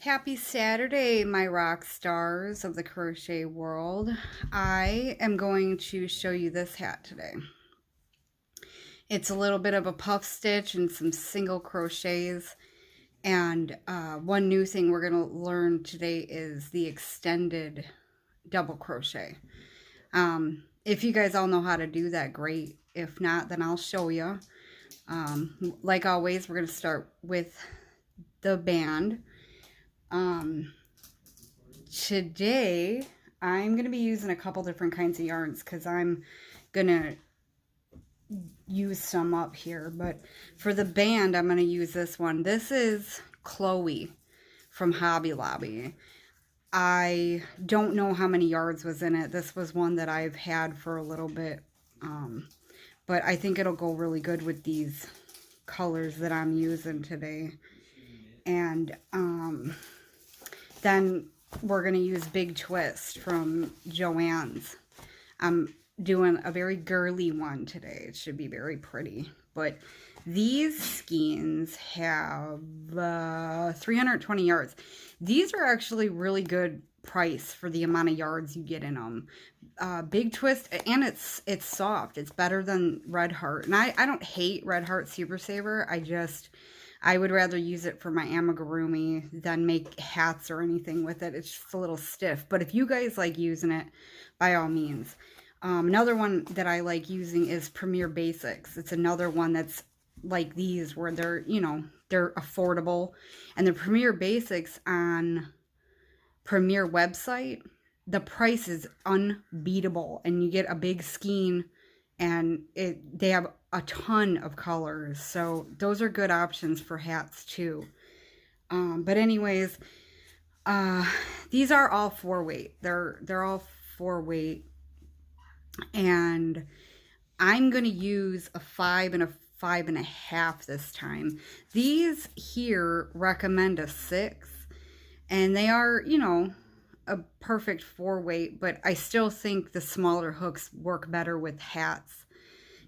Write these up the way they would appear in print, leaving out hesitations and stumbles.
Happy Saturday, my rock stars of the crochet world. I am going to show you this hat today. It's a little bit of a puff stitch and some single crochets. And one new thing we're going to learn today is the extended double crochet. If you guys all know how to do that, great. If not, then I'll show you. Like always, we're going to start with the band. Today I'm going to be using a couple different kinds of yarns because I'm going to use some up here. But for the band, I'm going to use this one. This is Chloe from Hobby Lobby. I don't know how many yards was in it. This was one that I've had for a little bit. But I think it'll go really good with these colors that I'm using today. And then we're going to use Big Twist from Joann's. I'm doing a very girly one today. It should be very pretty. But these skeins have 320 yards. These are actually really good price for the amount of yards you get in them. Big Twist, and it's soft. It's better than Red Heart. And I don't hate Red Heart Super Saver. I would rather use it for my amigurumi than make hats or anything with it. It's just a little stiff. But if you guys like using it, by all means. Another one that I like using is Premier Basics. It's another one that's like these where they're, they're affordable. And the Premier Basics on Premier website, the price is unbeatable. And you get a big skein and they have a ton of colors, so those are good options for hats too. But anyways, these are all 4-weight. They're all 4-weight, and I'm gonna use a 5 and a 5.5 this time. These here recommend a 6, and they are, a perfect 4-weight, but I still think the smaller hooks work better with hats.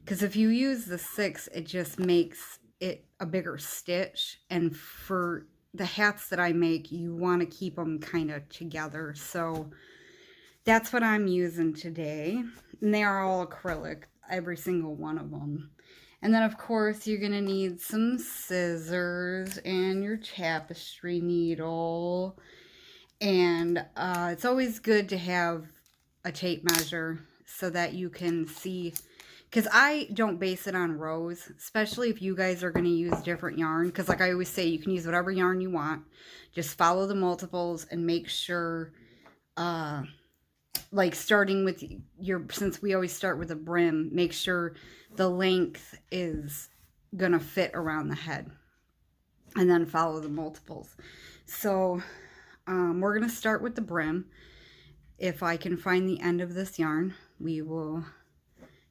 Because if you use the 6, it just makes it a bigger stitch. And for the hats that I make, you want to keep them kind of together. So that's what I'm using today. And they are all acrylic, every single one of them. And then, of course, you're going to need some scissors and your tapestry needle. And it's always good to have a tape measure so that you can see, because I don't base it on rows, especially if you guys are going to use different yarn, because like I always say, you can use whatever yarn you want. Just follow the multiples and make sure, like starting with since we always start with a brim, make sure the length is going to fit around the head, and then follow the multiples. So we're going to start with the brim. If I can find the end of this yarn, we will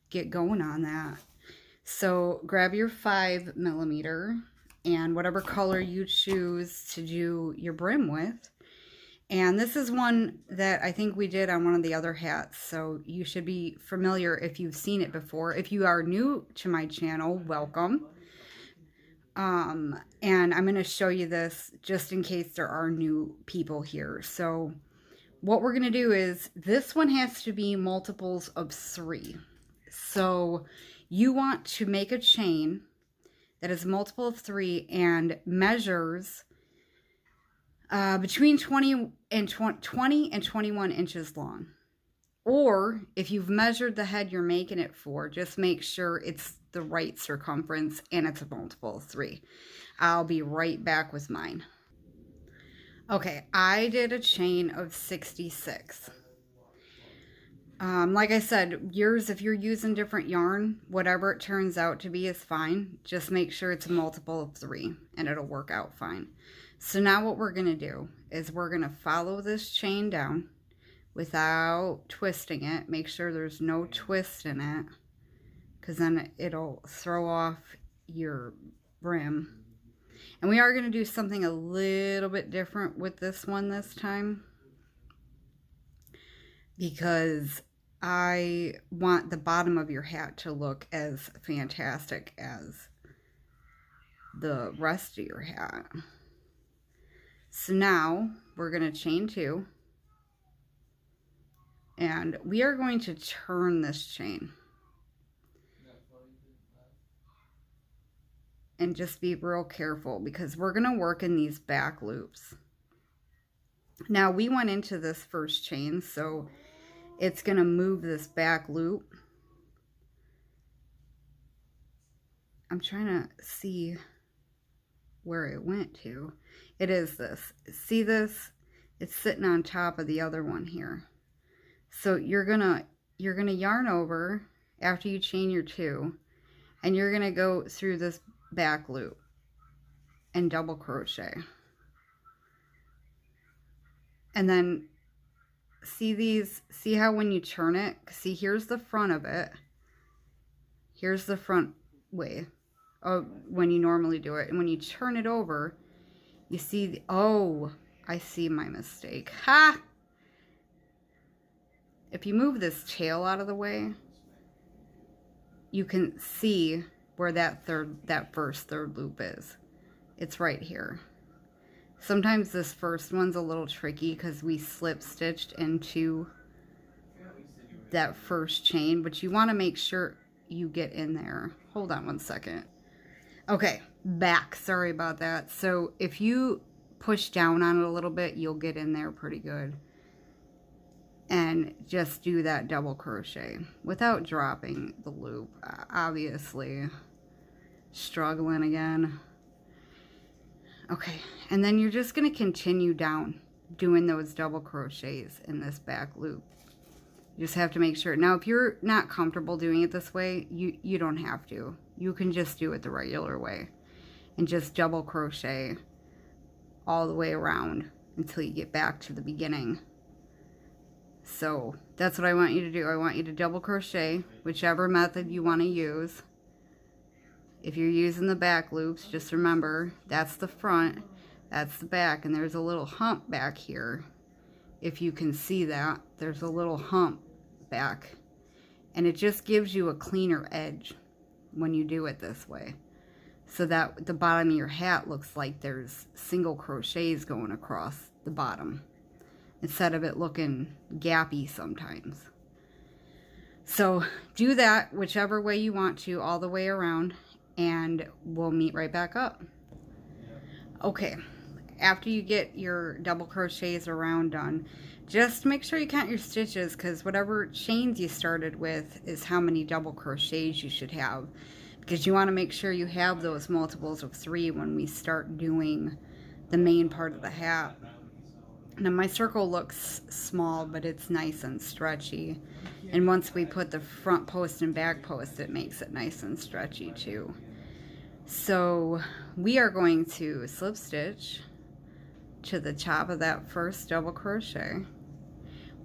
get going on that. So grab your 5mm and whatever color you choose to do your brim with. And this is one that I think we did on one of the other hats, so you should be familiar if you've seen it before. If you are new to my channel, welcome. And I'm going to show you this just in case there are new people here. So what we're going to do is, this one has to be multiples of 3. So you want to make a chain that is multiple of 3 and measures between 20 and 21 inches long. Or if you've measured the head you're making it for, just make sure it's the right circumference and it's a multiple of 3. I'll be right back with mine. Okay, I did a chain of 66. Like I said, yours, if you're using different yarn, whatever it turns out to be is fine. Just make sure it's a multiple of 3 and it'll work out fine. So now what we're going to do is we're going to follow this chain down without twisting it. Make sure there's no twist in it, because then it'll throw off your brim. And we are going to do something a little bit different with this one this time, because I want the bottom of your hat to look as fantastic as the rest of your hat. So now we're going to chain 2, and we are going to turn this chain. And just be real careful because we're going to work in these back loops. Now we went into this first chain, so it's going to move this back loop. I'm trying to see where it went to. It is this. See this? It's sitting on top of the other one here. So you're gonna yarn over after you chain your 2, and you're gonna go through this back loop and double crochet. And then see how when you turn it, see here's the front of it. Here's the front way when you normally do it. And when you turn it over, you see oh, I see my mistake. Ha! If you move this tail out of the way, you can see where that first third loop is. It's right here. Sometimes this first one's a little tricky because we slip stitched into that first chain, but you want to make sure you get in there. Hold on one second. Okay, back. Sorry about that. So if you push down on it a little bit, you'll get in there pretty good. And just do that double crochet without dropping the loop. Obviously, struggling again. Okay, and then you're just going to continue down doing those double crochets in this back loop. You just have to make sure. Now, if you're not comfortable doing it this way, you don't have to. You can just do it the regular way and just double crochet all the way around until you get back to the beginning. So that's what I want you to do. I want you to double crochet, whichever method you want to use. If you're using the back loops, just remember that's the front, that's the back, and there's a little hump back here. If you can see that, there's a little hump back. And it just gives you a cleaner edge when you do it this way. So that the bottom of your hat looks like there's single crochets going across the bottom, instead of it looking gappy sometimes. So do that whichever way you want to, all the way around, and we'll meet right back up. Okay, after you get your double crochets around done, just make sure you count your stitches, because whatever chains you started with is how many double crochets you should have, because you want to make sure you have those multiples of 3 when we start doing the main part of the hat. Now my circle looks small, but it's nice and stretchy. And once we put the front post and back post, it makes it nice and stretchy too. So we are going to slip stitch to the top of that first double crochet.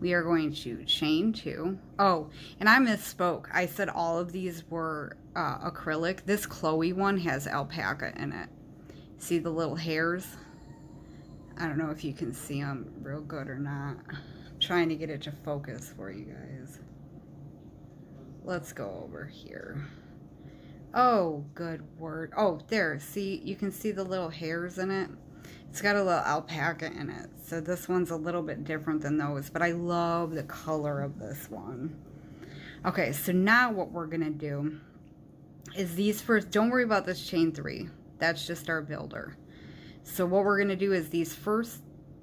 We are going to chain 2. Oh, and I misspoke. I said all of these were acrylic. This Chloe one has alpaca in it. See the little hairs? I don't know if you can see them real good or not. I'm trying to get it to focus for you guys. Let's go over here. Oh, good word. Oh, there. See, you can see the little hairs in it. It's got a little alpaca in it. So this one's a little bit different than those, but I love the color of this one. Okay, so now what we're going to do is these first, don't worry about this chain 3. That's just our builder. So what we're going to do is these first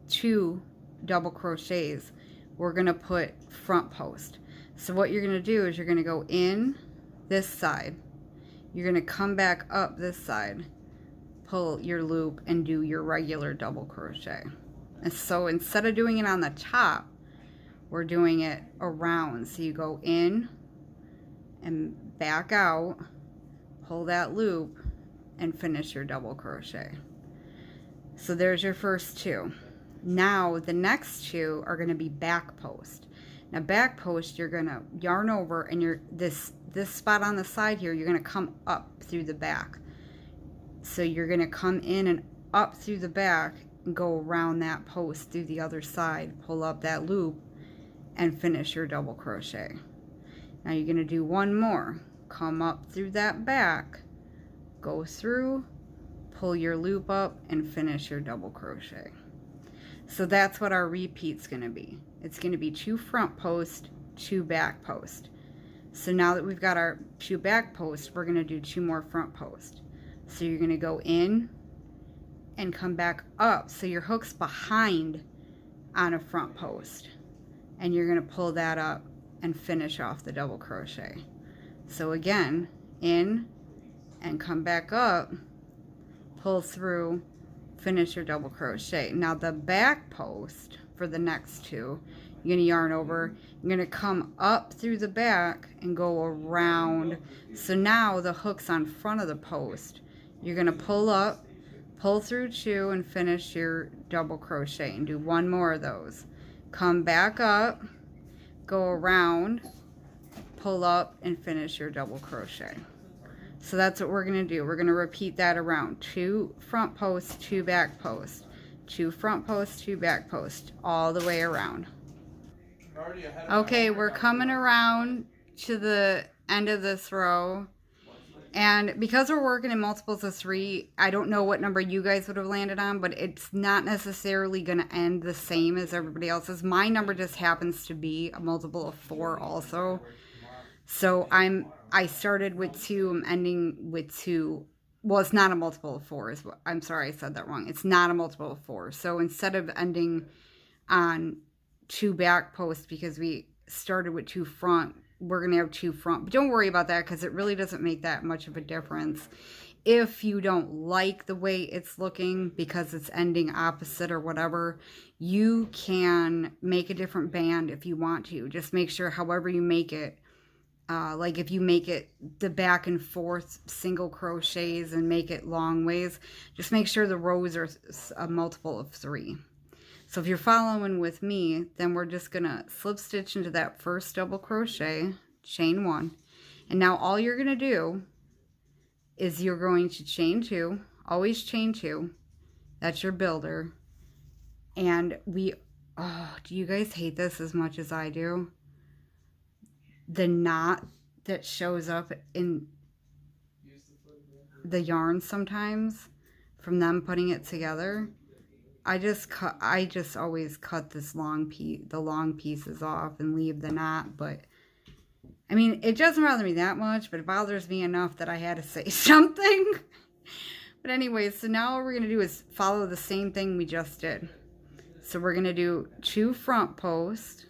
2 double crochets, we're going to put front post. So what you're going to do is you're going to go in this side. You're going to come back up this side, pull your loop, and do your regular double crochet. And so instead of doing it on the top, we're doing it around. So you go in and back out, pull that loop, and finish your double crochet. So there's your first 2. Now the next 2 are going to be back post. Now back post, you're going to yarn over, and you're this spot on the side here, you're going to come up through the back. So you're going to come in and up through the back and go around that post through the other side, pull up that loop, and finish your double crochet. Now you're going to do one more. Come up through that back, go through, pull your loop up, and finish your double crochet. So that's what our repeat's going to be. It's going to be 2 front post, 2 back post. So now that we've got our 2 back posts, we're going to do 2 more front posts. So you're going to go in and come back up. So your hook's behind on a front post. And you're going to pull that up and finish off the double crochet. So again, in and come back up, pull through, finish your double crochet. Now the back post for the next 2, you're going to yarn over, you're going to come up through the back and go around. So now the hook's on front of the post. You're going to pull up, pull through 2 and finish your double crochet and do 1 more of those. Come back up, go around, pull up and finish your double crochet. So that's what we're going to do. We're going to repeat that around 2 front posts, 2 back posts, 2 front posts, 2 back posts, all the way around. Okay, we're coming around to the end of this row. And because we're working in multiples of 3, I don't know what number you guys would have landed on, but it's not necessarily going to end the same as everybody else's. My number just happens to be a multiple of 4 also. So I started with 2, I'm ending with 2. Well, it's not a multiple of 4. I'm sorry, I said that wrong. It's not a multiple of 4. So instead of ending on 2 back posts because we started with 2 front, we're going to have 2 front. But don't worry about that because it really doesn't make that much of a difference. If you don't like the way it's looking because it's ending opposite or whatever, you can make a different band if you want to. Just make sure however you make it, like if you make it the back and forth single crochets and make it long ways, just make sure the rows are a multiple of 3. So if you're following with me, then we're just going to slip stitch into that first double crochet, chain 1. And now all you're going to do is you're going to chain 2, always chain 2. That's your builder. And do you guys hate this as much as I do? The knot that shows up in the yarn sometimes from them putting it together. I just always cut this the long pieces off and leave the knot, but I mean, it doesn't bother me that much, but it bothers me enough that I had to say something. But anyway, so now what we're going to do is follow the same thing we just did. So we're going to do 2 front posts.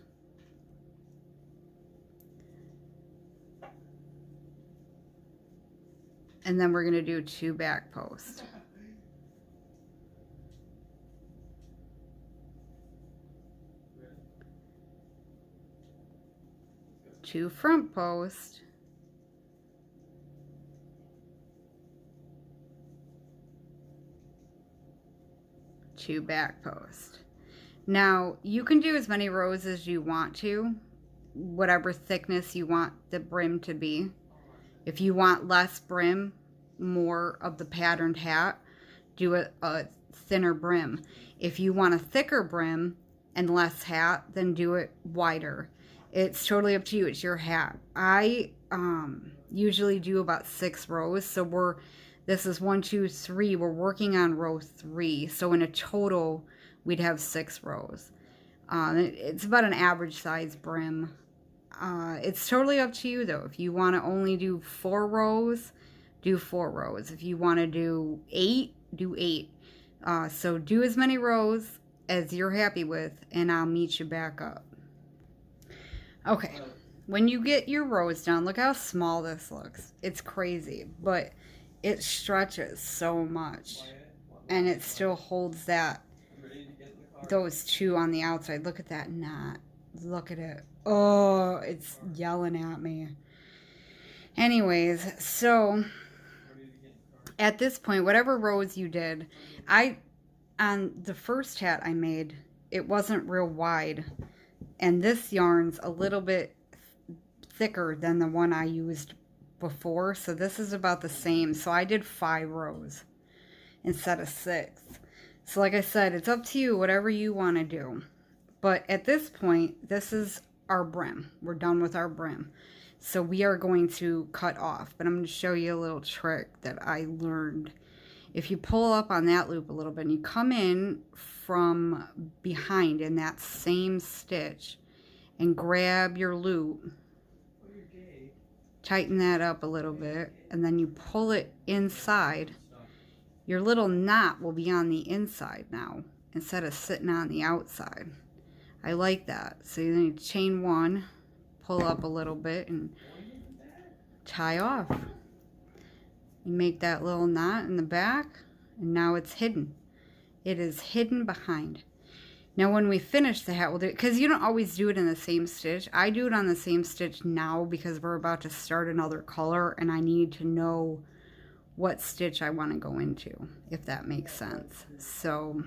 And then we're going to do 2 back posts. Two front posts. Two back posts. Now, you can do as many rows as you want to, whatever thickness you want the brim to be. If you want less brim, more of the patterned hat, do a thinner brim. If you want a thicker brim and less hat, then do it wider. It's totally up to you. It's your hat. I usually do about 6 rows. So this is 1, 2, 3. We're working on row 3. So in a total, we'd have 6 rows. It's about an average size brim. It's totally up to you though. If you want to only do 4 rows, do 4 rows. If you want to do 8, do 8. So do as many rows as you're happy with, and I'll meet you back up. Okay, when you get your rows done, look how small this looks. It's crazy, but it stretches so much, and it still holds those 2 on the outside. Look at that knot. Look at it. Oh, it's yelling at me. Anyways, so at this point, whatever rows you did, on the first hat I made, it wasn't real wide. And this yarn's a little bit thicker than the one I used before. So this is about the same. So I did 5 rows instead of 6. So like I said, it's up to you, whatever you want to do. But at this point, this is our brim. We're done with our brim. So we are going to cut off. But I'm going to show you a little trick that I learned. If you pull up on that loop a little bit and you come in from behind in that same stitch and grab your loop, tighten that up a little bit, and then you pull it inside. Your little knot will be on the inside now instead of sitting on the outside. I like that. So then you chain one, pull up a little bit, and tie off. You make that little knot in the back, and now it's hidden. It is hidden behind. Now when we finish the hat, we'll do it, because you don't always do it in the same stitch. I do it on the same stitch now because we're about to start another color and I need to know what stitch I want to go into, if that makes sense. So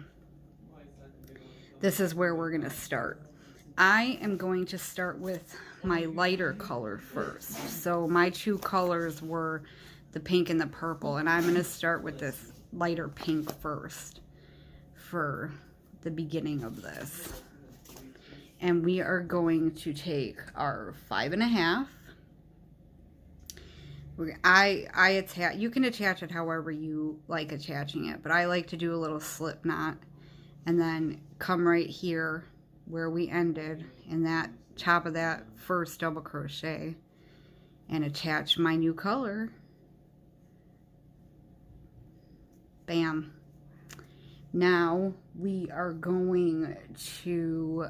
this is where we're going to start. I am going to start with my lighter color first. So my two colors were the pink and the purple, and I'm going to start with this lighter pink first for the beginning of this. And we are going to take our 5.5. I attach, you can attach it however you like attaching it, but I like to do a little slip knot and then come right here where we ended in that top of that first double crochet and attach my new color. Bam. Now we are going to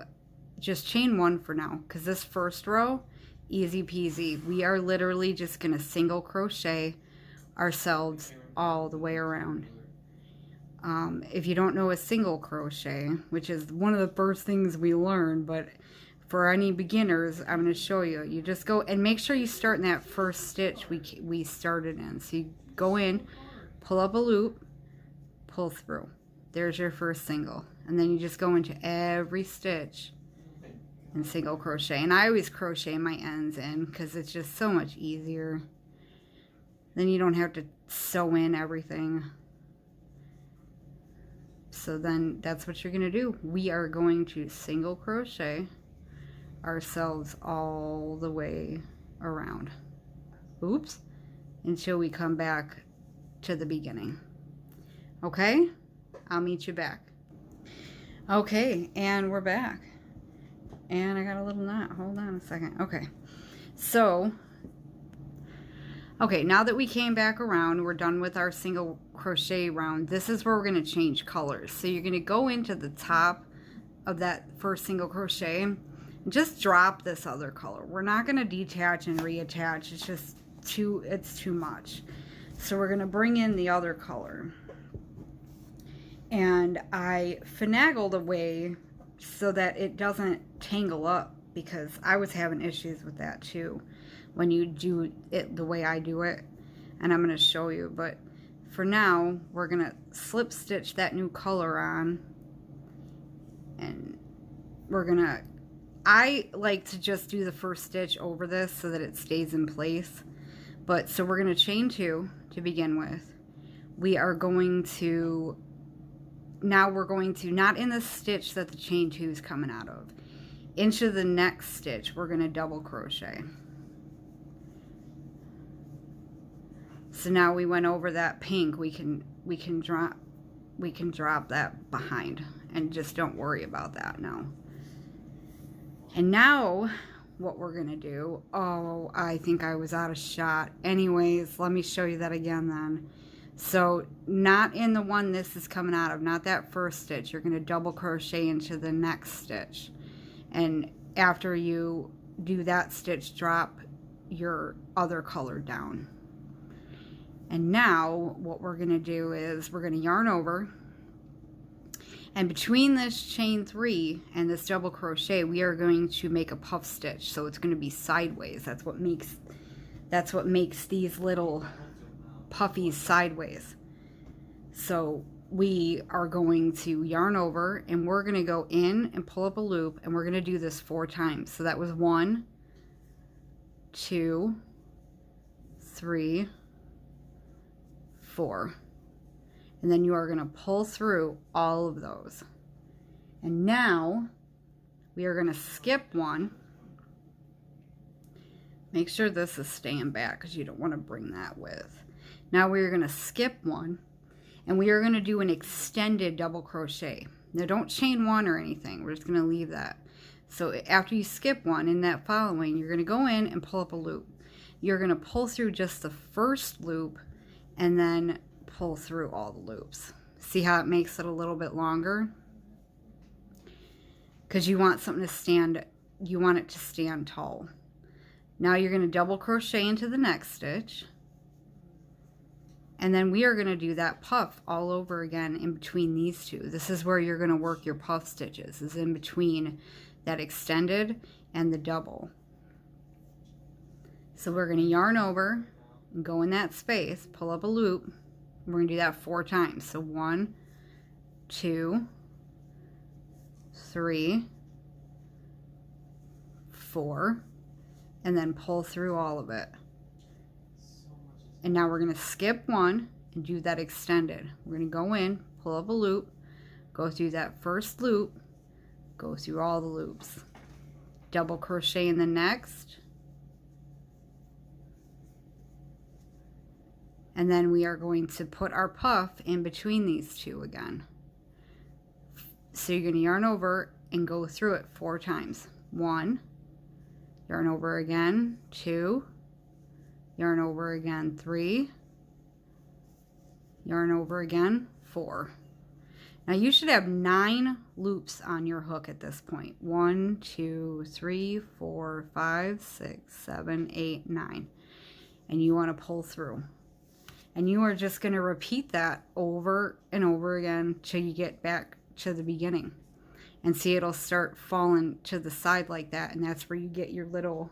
just chain one for now, because this first row, easy peasy. We are literally just going to single crochet ourselves all the way around. If you don't know a single crochet, which is one of the first things we learn, but for any beginners, I'm going to show you. You just go and make sure you start in that first stitch we started in. So you go in, pull up a loop, pull through. There's your first single. And then you just go into every stitch and single crochet. And I always crochet my ends in because it's just so much easier. Then you don't have to sew in everything. So then that's what you're going to do. We are going to single crochet ourselves all the way around. Oops. Until we come back to the beginning. Okay? I'll meet you back. Okay, and we're back. And I got a little knot. Hold on a second. Okay. So, okay, now that we came back around, we're done with our single crochet round. This is where we're going to change colors. So you're going to go into the top of that first single crochet and just drop this other color. We're not going to detach and reattach. It's just it's too much. So we're going to bring in the other color. And I finagled away so that it doesn't tangle up, because I was having issues with that too when you do it the way I do it, and I'm going to show you. But for now, we're going to slip stitch that new color on, and we're going to, I like to just do the first stitch over this so that it stays in place. But so we're going to chain 2 to begin with. We are going to, now we're going to, not in the stitch that the chain 2 is coming out of, into the next stitch we're going to double crochet. So now we went over that pink, we can drop that behind, and just don't worry about that now. And now what we're going to do, oh, I think I was out of shot. Anyways, let me show you that again then. So not in the one this is coming out of, not that first stitch. You're going to double crochet into the next stitch. And after you do that stitch, drop your other color down. And now what we're going to do is we're going to yarn over. And between this chain 3 and this double crochet, we are going to make a puff stitch. So it's going to be sideways. That's what makes these little puffies sideways. So we are going to yarn over, and we're going to go in and pull up a loop, and we're going to do this 4 times. So that was 1, 2, 3, 4. And then you are going to pull through all of those. And now we are going to skip one. Make sure this is staying back because you don't want to bring that with. Now we are going to skip one, and we are going to do an extended double crochet. Now don't chain one or anything. We're just going to leave that. So after you skip one in that following, you're going to go in and pull up a loop. You're going to pull through just the first loop and then pull through all the loops. See how it makes it a little bit longer? Because you want something to stand, you want it to stand tall. Now you're going to double crochet into the next stitch. And then we are going to do that puff all over again in between these two. This is where you're going to work your puff stitches, is in between that extended and the double. So we're going to yarn over and go in that space, pull up a loop. We're going to do that 4 times. So 1, 2, 3, 4, and then pull through all of it. And now we're going to skip one and do that extended. We're going to go in, pull up a loop, go through that first loop, go through all the loops, double crochet in the next, and then we are going to put our puff in between these two again. So you're going to yarn over and go through it 4 times. 1, yarn over again, 2, yarn over again, 3, yarn over again, 4. Now you should have 9 loops on your hook at this point. 1, 2, 3, 4, 5, 6, 7, 8, 9. And you want to pull through. And you are just going to repeat that over and over again till you get back to the beginning. And see, it'll start falling to the side like that, and that's where you get your little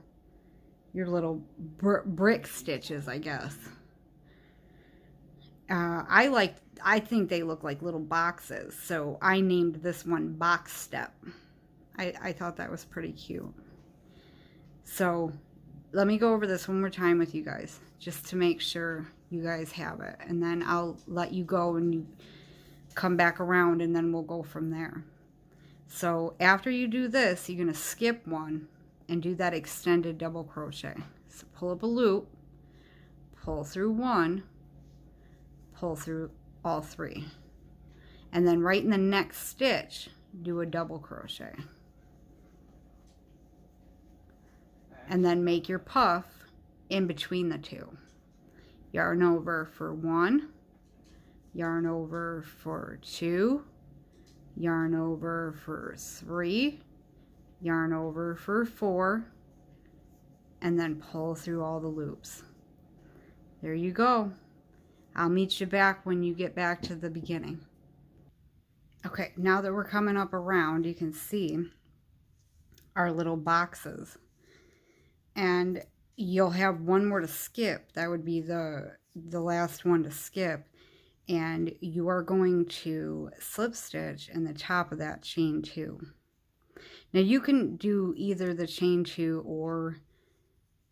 brick stitches, I guess. I think they look like little boxes, so I named this one BoxStep. I thought that was pretty cute. So let me go over this one more time with you guys, just to make sure you guys have it, and then I'll let you go and you come back around, and then we'll go from there. So after you do this, you're going to skip one and do that extended double crochet. So pull up a loop, pull through one, pull through all 3, and then right in the next stitch do a double crochet, and then make your puff in between the 2. Yarn over for 1, yarn over for 2, yarn over for 3, yarn over for 4, and then pull through all the loops. There you go. I'll meet you back when you get back to the beginning. Okay, now that we're coming up around, you can see our little boxes. And you'll have one more to skip. That would be the last one to skip. And you are going to slip stitch in the top of that chain 2. Now you can do either the chain 2 or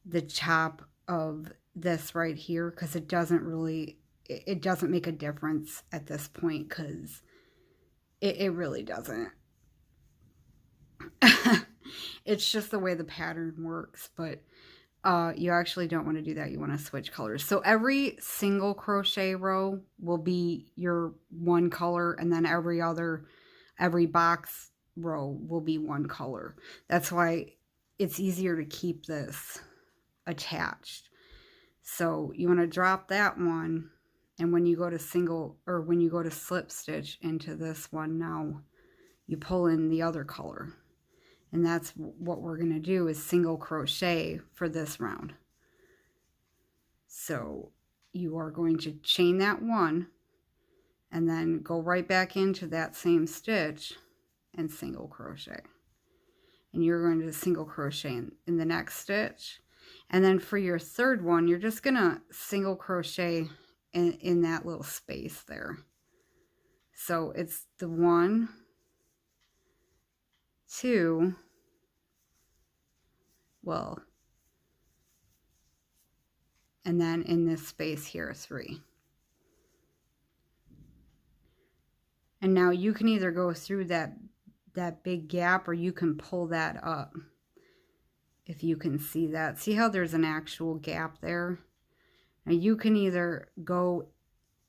the top of this right here, because it doesn't make a difference at this point, because it really doesn't. It's just the way the pattern works, but you actually don't want to do that. You want to switch colors. So every single crochet row will be your one color, and then every box row will be one color. That's why it's easier to keep this attached. So you want to drop that one, and when you go to slip stitch into this one, now you pull in the other color. And that's what we're going to do, is single crochet for this round. So you are going to chain that 1 and then go right back into that same stitch and single crochet. And you're going to single crochet in the next stitch. And then for your third one, you're just going to single crochet in that little space there. So it's the 1, 2, well, and then in this space here, 3. And now you can either go through that big gap, or you can pull that up. If you can see that. See how there's an actual gap there? Now you can either go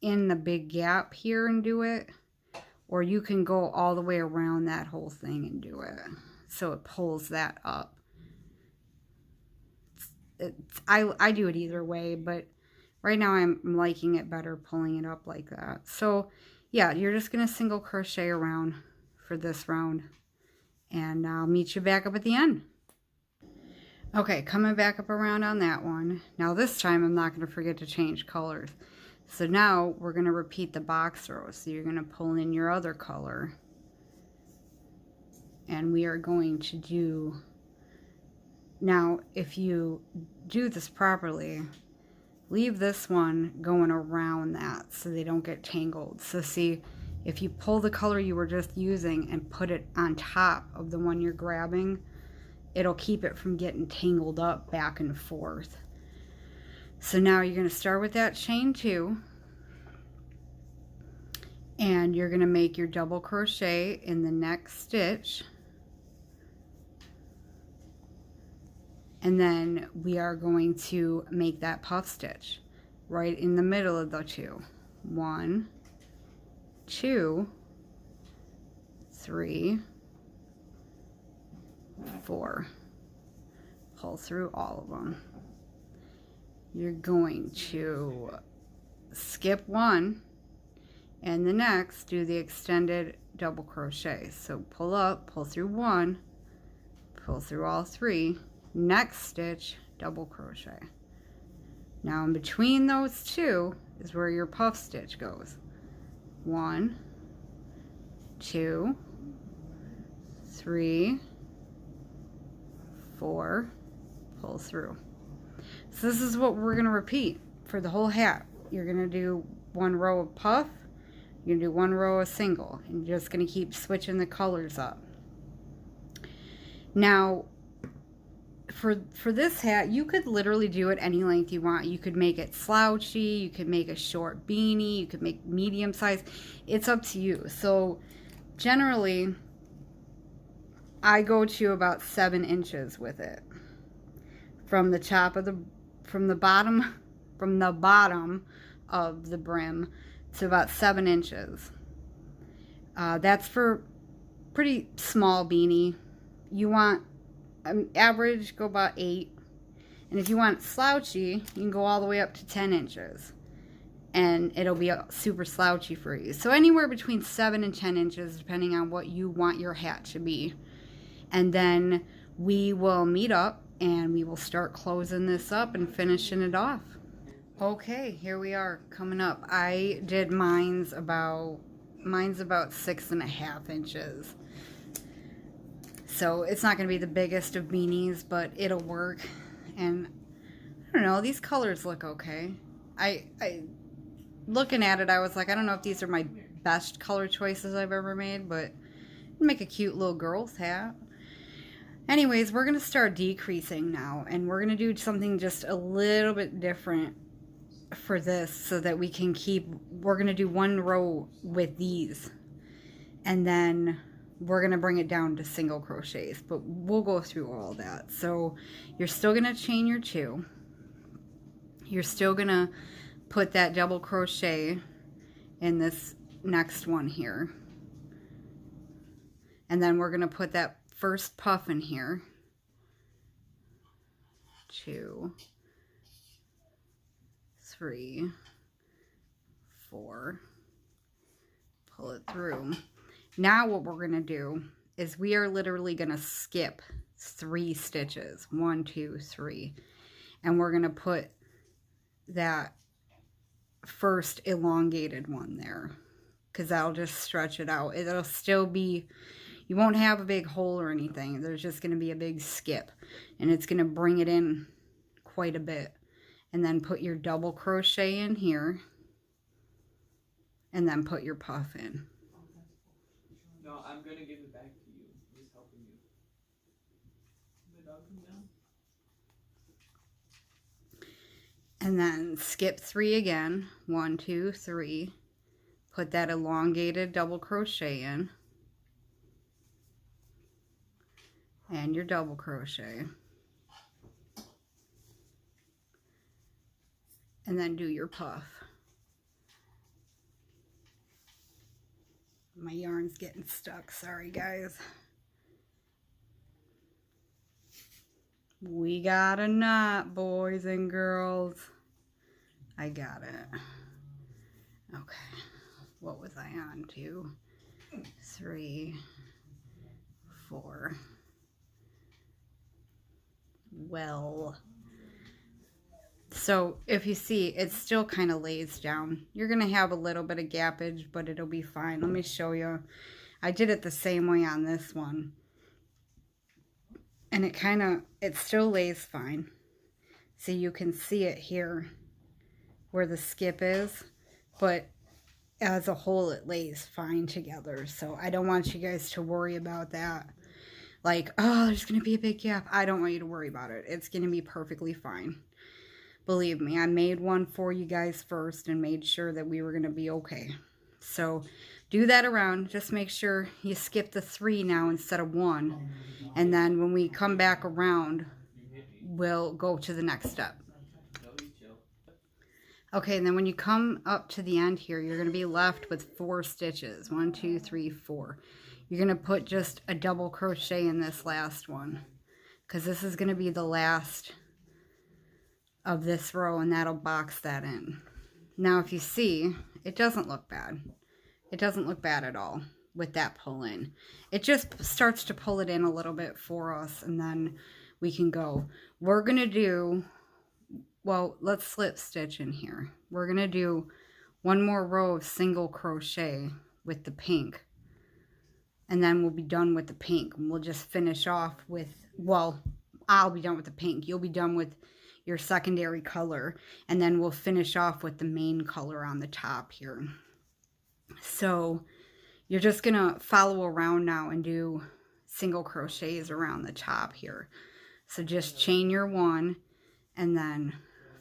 in the big gap here and do it, or you can go all the way around that whole thing and do it. So it pulls that up. I do it either way, but right now I'm liking it better pulling it up like that. So yeah, you're just going to single crochet around for this round, and I'll meet you back up at the end. Okay, coming back up around on that one. Now this time I'm not going to forget to change colors. So now we're going to repeat the box rows. So you're going to pull in your other color, and we are going to do, now if you do this properly, leave this one going around that so they don't get tangled. So see, if you pull the color you were just using and put it on top of the one you're grabbing, it'll keep it from getting tangled up back and forth. So now you're going to start with that chain 2, and you're going to make your double crochet in the next stitch, and then we are going to make that puff stitch right in the middle of the 2. 1, 2, 3, 4. Pull through all of them. You're going to skip 1, and the next do the extended double crochet. So pull up, pull through 1, pull through all 3, next stitch, double crochet. Now in between those 2 is where your puff stitch goes. 1, 2, 3, 4, pull through. So this is what we're going to repeat for the whole hat. You're going to do 1 row of puff, you're going to do 1 row of single, and you're just going to keep switching the colors up. Now for this hat, you could literally do it any length you want. You could make it slouchy, you could make a short beanie, you could make medium size. It's up to you. So generally I go to about 7 inches with it from the top of the bottom of the brim to about 7 inches. That's for pretty small beanie. You want average, go about 8, and if you want slouchy, you can go all the way up to 10 inches, and it'll be super slouchy for you. So anywhere between 7 and 10 inches, depending on what you want your hat to be. And then we will meet up and we will start closing this up and finishing it off. Okay, here we are coming up. I did mine's about 6.5 inches. So it's not going to be the biggest of beanies, but it'll work. And I don't know, these colors look okay. I looking at it, I was like, I don't know if these are my best color choices I've ever made, but make a cute little girl's hat. Anyways, we're going to start decreasing now, and we're going to do something just a little bit different for this so that we can we're going to do 1 row with these, and then we're going to bring it down to single crochets, but we'll go through all that. So you're still going to chain your 2. You're still going to put that double crochet in this next one here. And then we're going to put that first puff in here. 2, 3, 4. Pull it through. Now what we're going to do is we are literally going to skip 3 stitches. 1, 2, 3. And we're going to put that first elongated one there, because that'll just stretch it out. It'll still be, you won't have a big hole or anything. There's just going to be a big skip, and it's going to bring it in quite a bit. And then put your double crochet in here, and then put your puff in. No, I'm going to give it back to you. He's helping you. The dog come down? And then skip 3 again. 1, 2, 3. Put that elongated double crochet in. And your double crochet. And then do your puff. My yarn's getting stuck. Sorry, guys. We got a knot, boys and girls. I got it. Okay. What was I on? 2, 3, 4. Well. So if you see, it still kind of lays down. You're going to have a little bit of gappage, but it'll be fine. Let me show you. I did it the same way on this one. And it still lays fine. So you can see it here where the skip is, but as a whole it lays fine together. So I don't want you guys to worry about that. Like, oh, there's going to be a big gap. I don't want you to worry about it. It's going to be perfectly fine. Believe me, I made one for you guys first and made sure that we were going to be okay. So do that around. Just make sure you skip the 3 now instead of 1. And then when we come back around, we'll go to the next step. Okay, and then when you come up to the end here, you're going to be left with 4 stitches. 1, 2, 3, 4. You're going to put just a double crochet in this last one, because this is going to be the last of this row, and that'll box that in. Now if you see, it doesn't look bad. It doesn't look bad at all with that pull in. It just starts to pull it in a little bit for us, and then we can go. We're going to do, well, let's slip stitch in here. We're going to do 1 more row of single crochet with the pink, and then we'll be done with the pink. And we'll just finish off with, well, I'll be done with the pink. You'll be done with your secondary color, and then we'll finish off with the main color on the top here. So you're just gonna follow around now and do single crochets around the top here. So just chain your 1 and then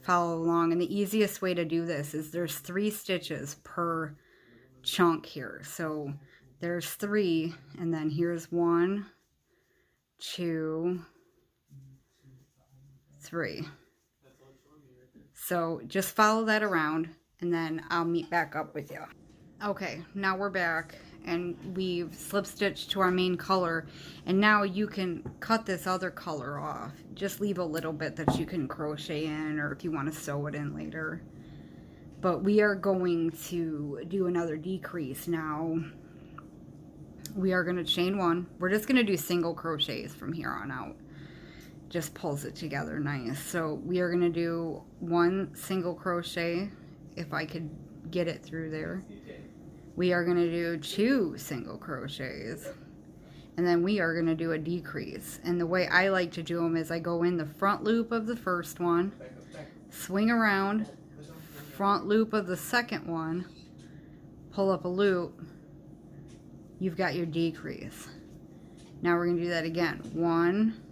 follow along. And the easiest way to do this is there's 3 stitches per chunk here. So there's 3, and then here's 1, 2, 3. So just follow that around, and then I'll meet back up with you. Okay, now we're back, and we've slip stitched to our main color, and now you can cut this other color off. Just leave a little bit that you can crochet in, or if you want to sew it in later. But we are going to do another decrease now. We are going to chain 1. We're just going to do single crochets from here on out. Just pulls it together nice. So we are going to do 1 single crochet, if I could get it through there. We are going to do 2 single crochets, and then we are going to do a decrease. And the way I like to do them is I go in the front loop of the first one, swing around, front loop of the second one, pull up a loop, you've got your decrease. Now we're going to do that again. 1,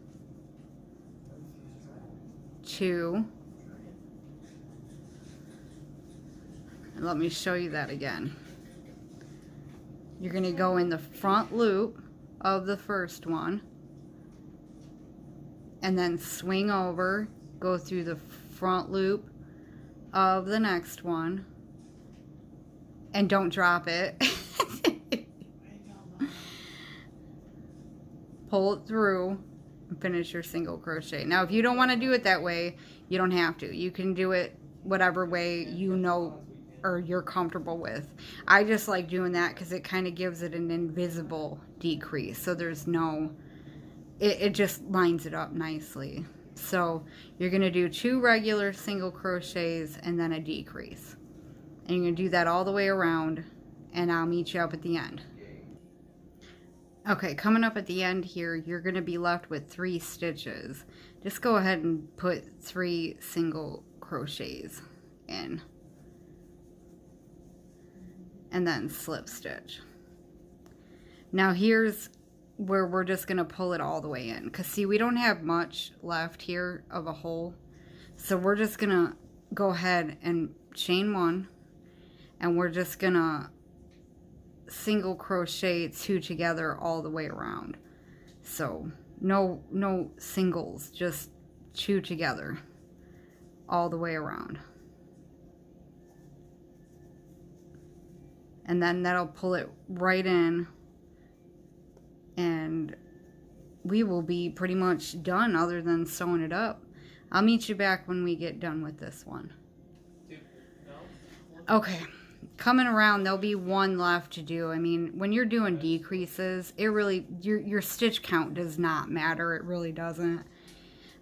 2, and let me show you that again. You're going to go in the front loop of the first one, and then swing over, go through the front loop of the next one, and don't drop it. Pull it through and finish your single crochet. Now if you don't want to do it that way, you don't have to. You can do it whatever way you know or you're comfortable with. I just like doing that because it kind of gives it an invisible decrease, so there's no, it just lines it up nicely. So you're going to do 2 regular single crochets and then a decrease, and you're going to do that all the way around, and I'll meet you up at the end. Okay, coming up at the end here, you're going to be left with 3 stitches. Just go ahead and put 3 single crochets in, and then slip stitch. Now here's where we're just going to pull it all the way in, because see, we don't have much left here of a hole, so we're just going to go ahead and chain 1, and we're just going to single crochet 2 together all the way around. So no singles, just 2 together all the way around. and then that'll pull it right in, and we will be pretty much done other than sewing it up. I'll meet you back when we get done with this one. Okay, coming around, there'll be one left to do. I mean, when you're doing decreases, it really, your stitch count does not matter. It really doesn't.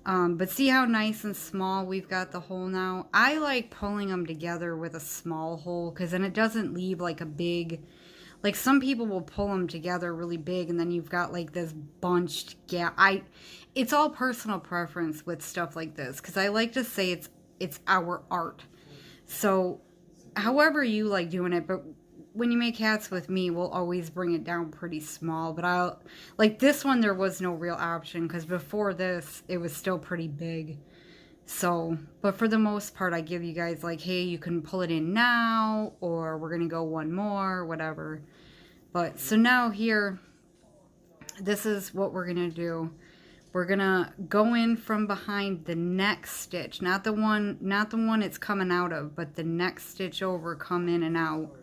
But see how nice and small we've got the hole now? I like pulling them together with a small hole, because then it doesn't leave like a big, like some people will pull them together really big and then you've got like this bunched gap. It's all personal preference with stuff like this, because I like to say it's our art. So however you like doing it, but when you make hats with me, we'll always bring it down pretty small. But like this one, there was no real option, because before this, it was still pretty big. So, but for the most part, I give you guys like, hey, you can pull it in now, or we're going to go one more, whatever. But, so now here, this is what we're going to do. We're going to go in from behind the next stitch, not the one it's coming out of, but the next stitch over, come in and out,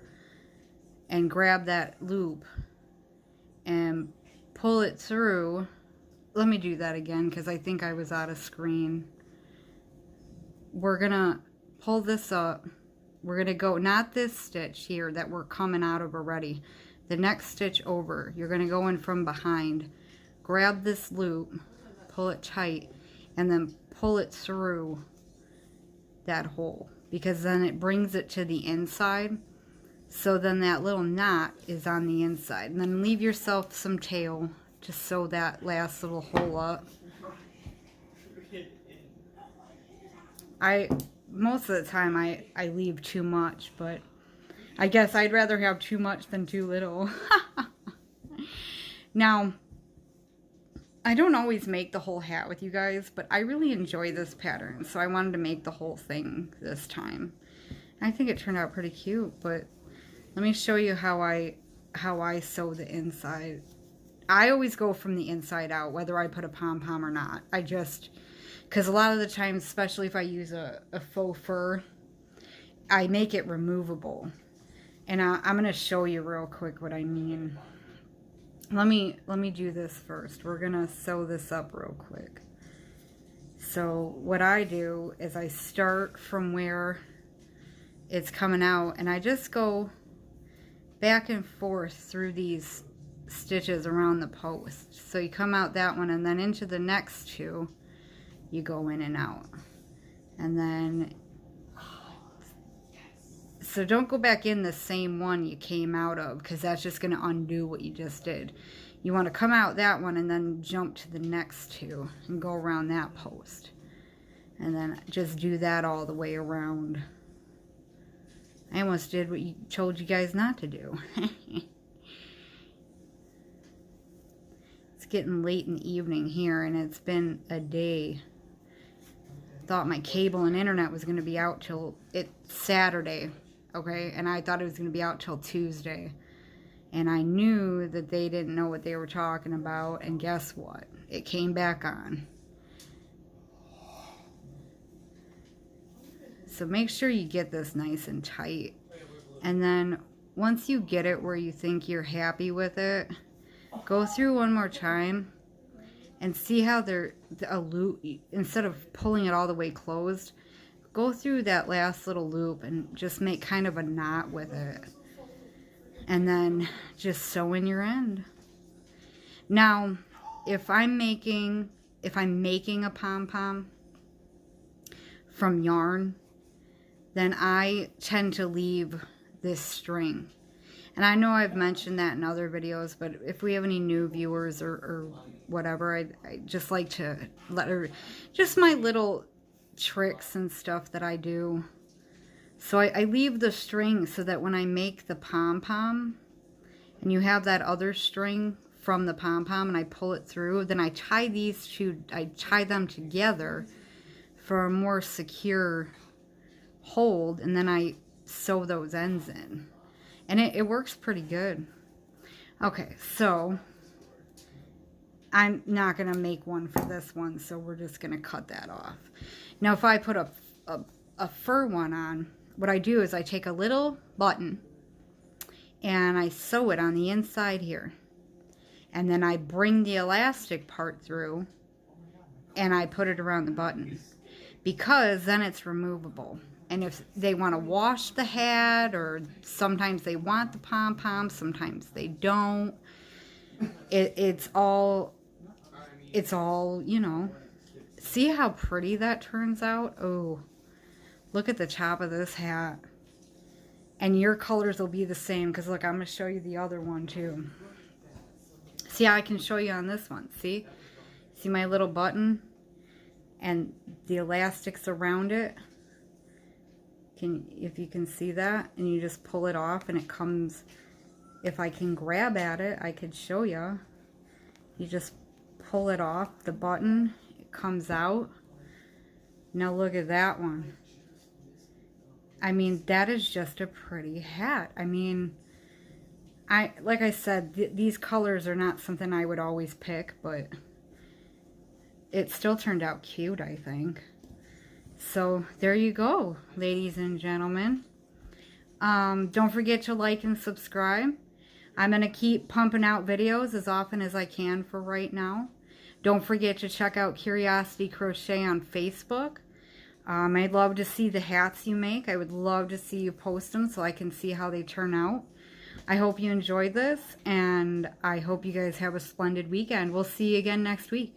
and grab that loop and pull it through. Let me do that again, because I think I was out of screen. We're gonna pull this up. We're gonna go, not this stitch here that we're coming out of already, the next stitch over. You're gonna go in from behind, grab this loop, pull it tight, and then pull it through that hole, because then it brings it to the inside. So then that little knot is on the inside. And then leave yourself some tail to sew that last little hole up. Most of the time I leave too much, but I guess I'd rather have too much than too little. Now, I don't always make the whole hat with you guys, but I really enjoy this pattern, so I wanted to make the whole thing this time. I think it turned out pretty cute, but let me show you how I sew the inside. I always go from the inside out, whether I put a pom-pom or not. Because a lot of the times, especially if I use a faux fur, I make it removable. And I'm going to show you real quick what I mean. Let me do this first. We're going to sew this up real quick. So what I do is I start from where it's coming out, and I just go back and forth through these stitches around the post. So you come out that one, and then into the next two, you go in and out. And then, so don't go back in the same one you came out of, because that's just going to undo what you just did. You want to come out that one and then jump to the next two and go around that post. And then just do that all the way around. I almost did what you told you guys not to do. It's getting late in the evening here, and it's been a day. Thought my cable and internet was going to be out till Saturday, okay? And I thought it was going to be out till Tuesday. And I knew that they didn't know what they were talking about, and guess what? It came back on. So make sure you get this nice and tight. And then once you get it where you think you're happy with it, go through one more time and see how a loop, instead of pulling it all the way closed, go through that last little loop and just make kind of a knot with it. And then just sew in your end. Now, if I'm making a pom-pom from yarn, then I tend to leave this string. And I know I've mentioned that in other videos, but if we have any new viewers or whatever, I just like to let her, just my little tricks and stuff that I do. So I leave the string so that when I make the pom-pom, and you have that other string from the pom-pom, and I pull it through, then I tie these two, I tie them together for a more secure hold, and then I sew those ends in, and it works pretty good. Okay, so I'm not gonna make one for this one, so we're just gonna cut that off. Now if I put a fur one on, what I do is I take a little button and I sew it on the inside here. And then I bring the elastic part through and I put it around the button, because then it's removable. And if they want to wash the hat, or sometimes they want the pom-pom, sometimes they don't. It's all, you know. See how pretty that turns out? Oh, look at the top of this hat. And your colors will be the same, because look, I'm going to show you the other one too. See how I can show you on this one? See? See my little button? And the elastics around it? If you can see that, and you just pull it off and it comes. If I can grab at it, I could show you. You just pull it off the button, it comes out. Now look at that one. I mean, that is just a pretty hat. I mean, like I said, these colors are not something I would always pick, but it still turned out cute, I think. So there you go, ladies and gentlemen. Don't forget to like and subscribe. I'm going to keep pumping out videos as often as I can for right now. Don't forget to check out Curiosity Crochet on Facebook. I'd love to see the hats you make. I would love to see you post them so I can see how they turn out. I hope you enjoyed this, and I hope you guys have a splendid weekend. We'll see you again next week.